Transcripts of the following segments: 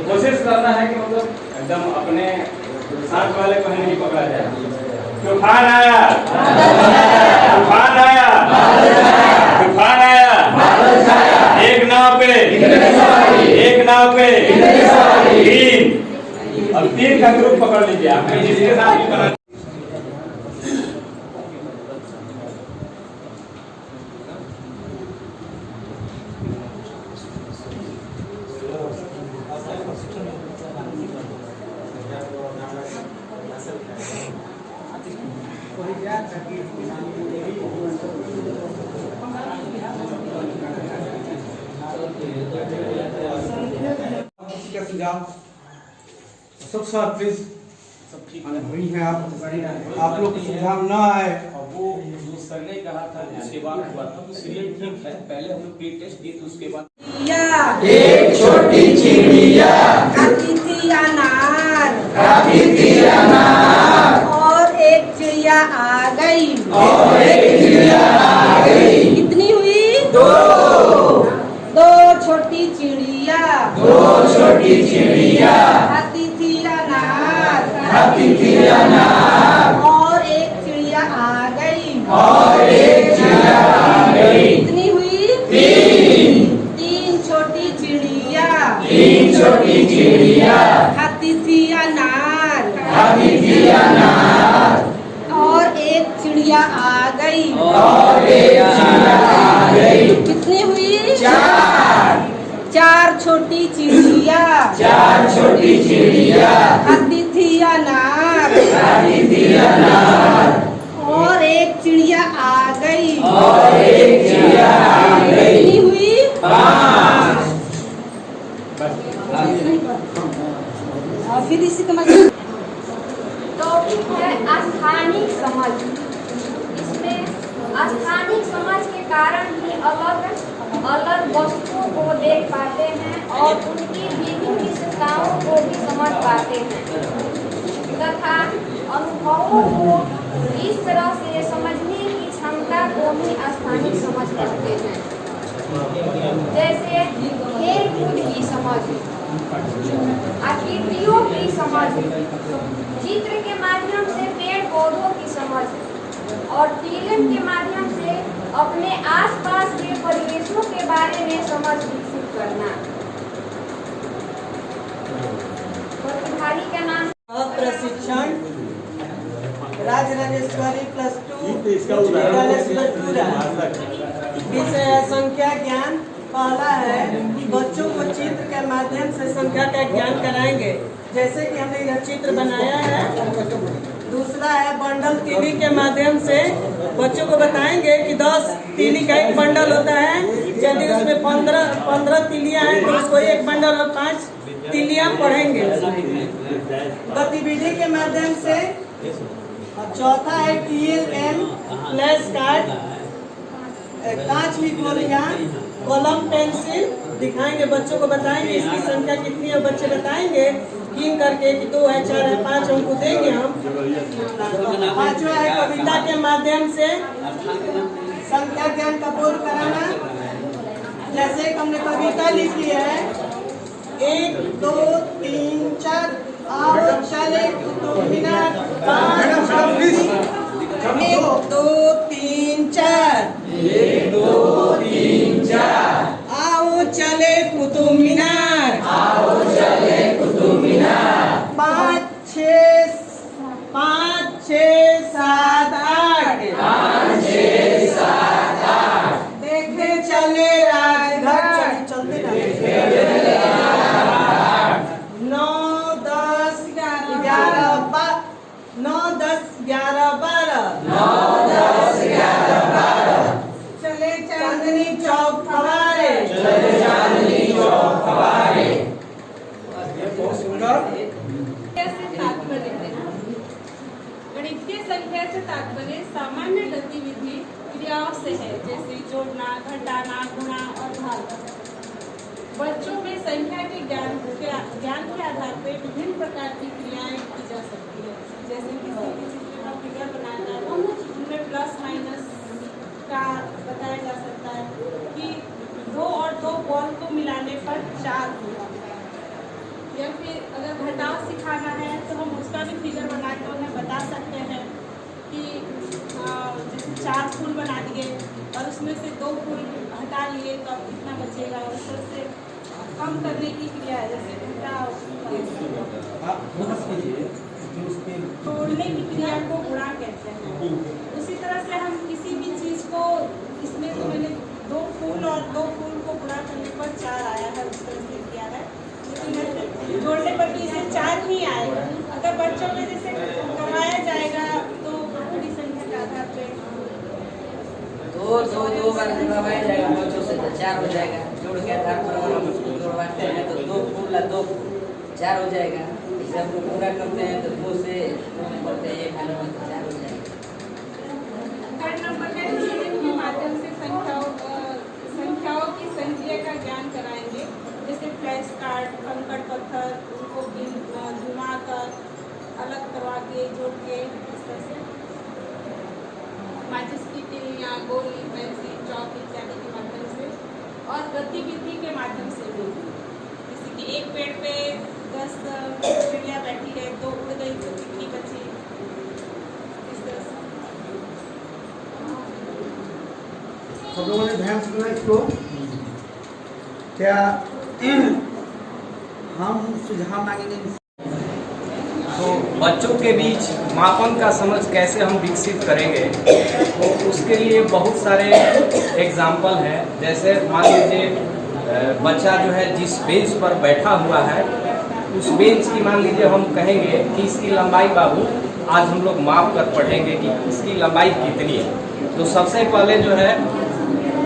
कोशिश करना है कि मतलब एकदम अपने साथ वाले को नहीं पकड़ा जाए। तूफान आया, तूफान आया, तूफान आया, एक नाव पे तीन, अब तीन का ग्रुप पकड़ लीजिए आप जिसके साथ भी बना। सब सर प्लीज वही है आप लोग को सुझाव न आए। वो जो सर ने कहा था उसके बाद हुआ था सीरियल ठीक है, पहले हम लोग प्री टेस्ट दिए तो उसके बाद एक छोटी चिड़िया खाती थी अनार और एक चिड़िया आ गई कितनी हुई? दो छोटी चिड़िया खाती थी अनार और एक चिड़िया आ गई कितनी हुई? तीन छोटी चिड़िया खाती थी अनार और एक चिड़िया आ गई कितनी हुई? चार छोटी चिड़िया खाती थी अनार और एक चिड़िया आ गई कितनी हुई? और फिर इसी समझ टॉपिक है स्थानिक समझ। इसमें स्थानिक समझ के कारण ही अलग अलग वस्तुओं को देख पाते हैं और उनकी विभिन्न विशेषताओं को भी समझ पाते हैं तथा अनुभवों को इस तरह से समझने की क्षमता को ही स्थानिक समझ कहते हैं। जैसे खेल कूद की समझ, आकृतियों की समझ, चित्र के माध्यम से पेड़ पौधों की समझ और फिल्म के माध्यम से अपने आसपास के परिवेशों के बारे में समझ विकसित करना। प्रतिभागी का नाम प्रशिक्षण राजराजेश्वरी +2 विषय संख्या ज्ञान। पहला है बच्चों को चित्र के माध्यम से संख्या का ज्ञान कराएंगे, जैसे कि हमने यह चित्र बनाया है। दूसरा है बंडल तीली के माध्यम से बच्चों को बताएंगे कि 10 तीली का एक बंडल होता है। यदि उसमें 15 तीलियां हैं तो उसको एक बंडल और 5 तीलियां पढ़ेंगे गतिविधि के माध्यम से। चौथा है TLM फ्लैश कार्ड, कांच की गोलियां, कलम, पेंसिल दिखाएंगे, बच्चों को बताएंगे इसकी संख्या कितनी है। बच्चे बताएंगे गिन करके कि 2 है, 4 है, 5 हमको देंगे हम। पांचवा है कविता के माध्यम से संख्या ज्ञान का बोध कराना। जैसे हमने कविता लिखी है 1 2 3 4 आओ चले कुतुब मीनार 5 1 2 3 4 आओ चले कुतुब मीनार 5 6 7 8 देखते चले राजघाट चलते 9 10 11 12 चले चांदनी चौक फवारे। गणितीय संख्या से तात्पर्य सामान्य गतिविधि क्रियाओं से है, जैसे जोड़ना, घटाना, गुणा और भाग। बच्चों में संख्या के ज्ञान के आधार पर विभिन्न प्रकार की क्रियाएं की जा सकती है, जैसे किसी चित्र का फिगर बनाना है, उनमें प्लस माइनस का बताया जा सकता है। बॉल को मिलाने पर 4 हुआ। या फिर अगर घटाव सिखाना है तो हम उसका भी फिगर बना के उन्हें बता सकते हैं कि जैसे 4 फूल बना दिए और उसमें से 2 फूल हटा लिए तो अब कितना बचेगा। और सबसे कम करने की क्रिया है, जैसे घटाव तोड़ने की क्रिया को गुणा कहते हैं। उसी तरह से हम किसी भी चीज़ को, इसमें तो मैंने 2 फूल और 2 फूल को गुणा करने पर 4 आया है, उस तरह से किया है। लेकिन ऐसे जोड़ने पर भी इसे 4 ही आएगा। अगर बच्चों में जैसे करवाया जाएगा तो बड़ी संख्या के आधार पर दो बार करवाया जाएगा बच्चों से तो 4 हो जाएगा। जोड़ के आधार पर अगर हम उसको जोड़वाते हैं तो 2 फूल 2 4 हो जाएगा। इसे हम लोग पूरा करते हैं तो 2 से करते हैं 1 में 4 हो जाएगा। कार्ड नंबर के माध्यम से संख्याओं की संख्या का ज्ञान कराएंगे। जैसे फ्लैश कार्ड, कंकड़ पत्थर, उनको घुमा कर अलग करवा के जोड़ के इस तरह से माचिस की तिलियाँ, गोली, पेंसिल, चौक इत्यादि के माध्यम से और गतिविधि के माध्यम से भी। जैसे कि एक पेड़ पे 10 चिड़िया बैठी है, 2 उड़ गई तो कितनी बची, इस तरह से। सब लोगों ने ध्यान सुना इसको। क्या हम सुझाव मांगेंगे? तो बच्चों के बीच मापन का समझ कैसे हम विकसित करेंगे, तो उसके लिए बहुत सारे एग्जाम्पल हैं। जैसे मान लीजिए बच्चा जो है जिस बेंच पर बैठा हुआ है, उस बेंच की मान लीजिए हम कहेंगे कि इसकी लंबाई बाबू आज हम लोग माप कर पढ़ेंगे कि इसकी लंबाई कितनी है। तो सबसे पहले जो है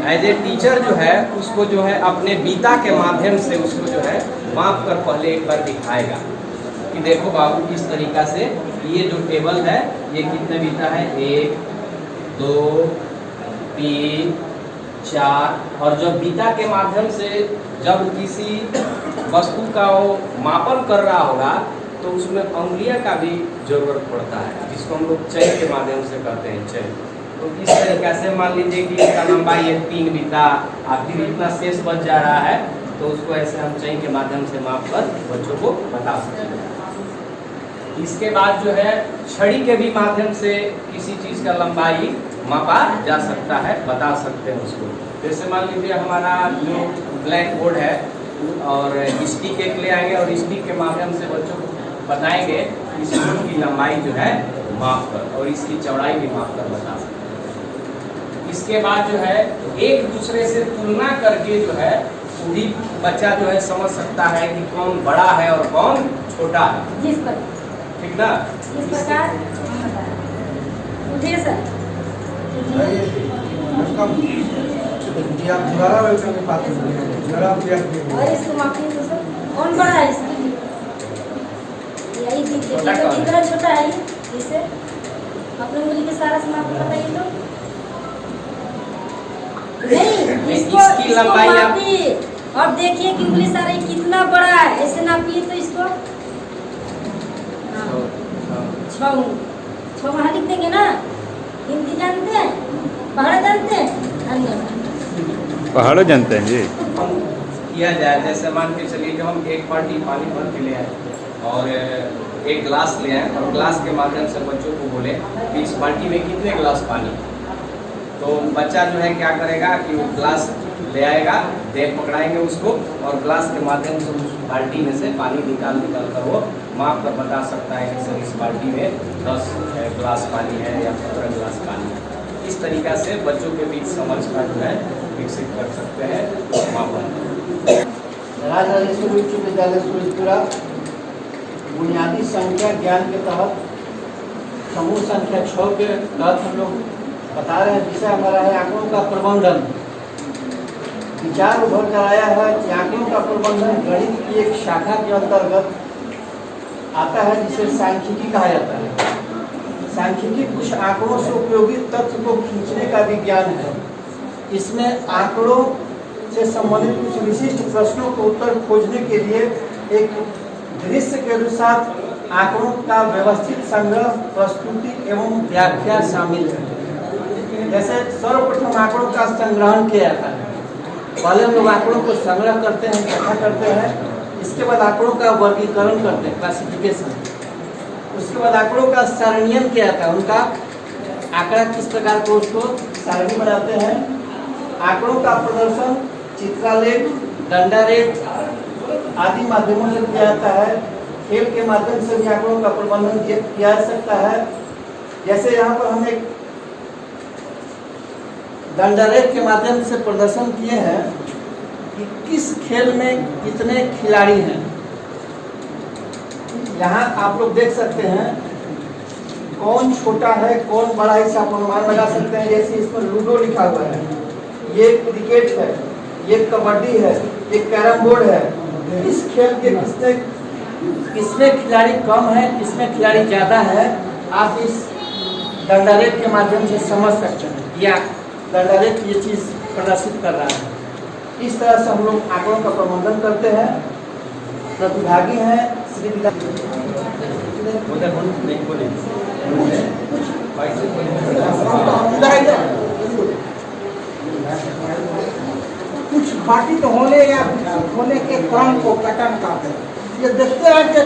एज ए टीचर जो है उसको जो है अपने बीता के माध्यम से उसको जो है माप कर पहले एक बार दिखाएगा कि देखो बाबू किस तरीका से ये जो टेबल है ये कितने बीता है, 1 2 3 4। और जब बीता के माध्यम से जब किसी वस्तु का वो मापन कर रहा होगा तो उसमें अंगुलियां का भी जरूरत पड़ता है, जिसको हम लोग चय के माध्यम से करते हैं चय। तो इस तरीके से मान लीजिए कि इसका लंबाई है 3 बीता, आखिर इतना शेष बच जा रहा है, तो उसको ऐसे हम चय के माध्यम से माप कर बच्चों को बता सकते हैं। इसके बाद जो है छड़ी के भी माध्यम से किसी चीज़ का लंबाई मापा जा सकता है, बता सकते हैं उसको। जैसे मान लीजिए हमारा जो ब्लैक बोर्ड है और स्टिक एक ले आएंगे और स्टिक के माध्यम से बच्चों को बताएंगे इस बोर्ड की लंबाई जो है माप कर और इसकी चौड़ाई भी माप कर बता सकते हैं। इसके बाद जो है एक दूसरे से तुलना करके जो है भी बच्चा जो है समझ सकता है कि कौन बड़ा है और कौन छोटा है। जिस पर ठीक ना? इस प्रकार उठिए सर। जी आप दोबारा वेलकम के पास और इसको मापिए तो सर कौन बड़ा है इसमें? यही देखिए तो कितना छोटा है इसे अपने उंगली के सारा से माप बताइए तो। नहीं इसकी लंबाई मापिए और देखिए कि उंगली सारा कितना बड़ा है, ऐसे नापिए तो इसको 6 वहाँ लिख देंगे ना। हिंदी जानते हैं, पहाड़ जानते हैं, धन्यवाद। पहाड़ों जानते हैं जी। किया जाए जैसे मान के चलिए कि हम एक बाल्टी पानी भर के ले आए और एक गिलास ले आए और गिलास के माध्यम से बच्चों को बोले कि इस बाल्टी में कितने गिलास पानी, तो बच्चा जो है क्या करेगा कि वो गिलास ले आएगा, देख पकड़ाएंगे उसको और गिलास के माध्यम से उस बाल्टी में से पानी निकाल कर वो माप कर बता सकता है कि सर इस बाल्टी में 10 गिलास पानी है या 15 गिलास पानी है। इस तरीका से बच्चों के बीच समझ का जो है विकसित कर सकते हैं मापन। राजराजेश्वरी उच्च विद्यालय सूरजपुरा बुनियादी संख्या ज्ञान के तहत समूह संख्या 6 के तहत हम लोग बता रहे हैं। विषय हमारा है आंकड़ों का प्रबंधन। विचार उभर कर आया है कि आंकड़ों का प्रबंधन गणित की एक शाखा के अंतर्गत आता है जिसे सांख्यिकी कहा जाता है। सांख्यिकी कुछ आंकड़ों से उपयोगी तथ्य को खींचने का विज्ञान है। इसमें आंकड़ों से संबंधित कुछ विशिष्ट प्रश्नों को उत्तर खोजने के लिए एक दृश्य के अनुसार आंकड़ों का व्यवस्थित संग्रह, प्रस्तुति एवं व्याख्या शामिल है। जैसे सर्वप्रथम आंकड़ों का संग्रहण किया जाता है। पहले हम लोग आंकड़ों को संग्रह करते हैं, इकट्ठा करते हैं, इसके बाद आंकड़ों का वर्गीकरण करते हैं, क्लासिफिकेशन। उसके बाद आंकड़ों का सारणीयन किया जाता है, उनका आंकड़ा किस प्रकार को उसको सारणी बनाते हैं। आंकड़ों का प्रदर्शन चित्रालेख, डंडालेख आदि माध्यमों से किया जाता है। खेल के माध्यम से भी आंकड़ों का प्रबंधन किया जा सकता है। जैसे यहाँ पर हम एक डंडालेख के माध्यम से प्रदर्शन किए हैं कि किस खेल में कितने खिलाड़ी हैं। यहाँ आप लोग देख सकते हैं कौन छोटा है कौन बड़ा है, इसे आप अनुमान लगा सकते हैं। जैसे इस पर लूडो लिखा हुआ है, ये क्रिकेट है, ये कबड्डी है, ये कैरम बोर्ड है। इस खेल के किसमें खिलाड़ी कम है, किसमें खिलाड़ी ज़्यादा है, आप इस डंडालेख के माध्यम से समझ सकते हैं। या डंडालेख ये चीज़ प्रदर्शित कर रहा है। इस तरह से हम लोग आंकड़ों का प्रबंधन करते हैं। प्रतिभागी हैं श्री कुछ बाटी तो होने या होने के क्रम को पैटर्न का ये देखते हैं कि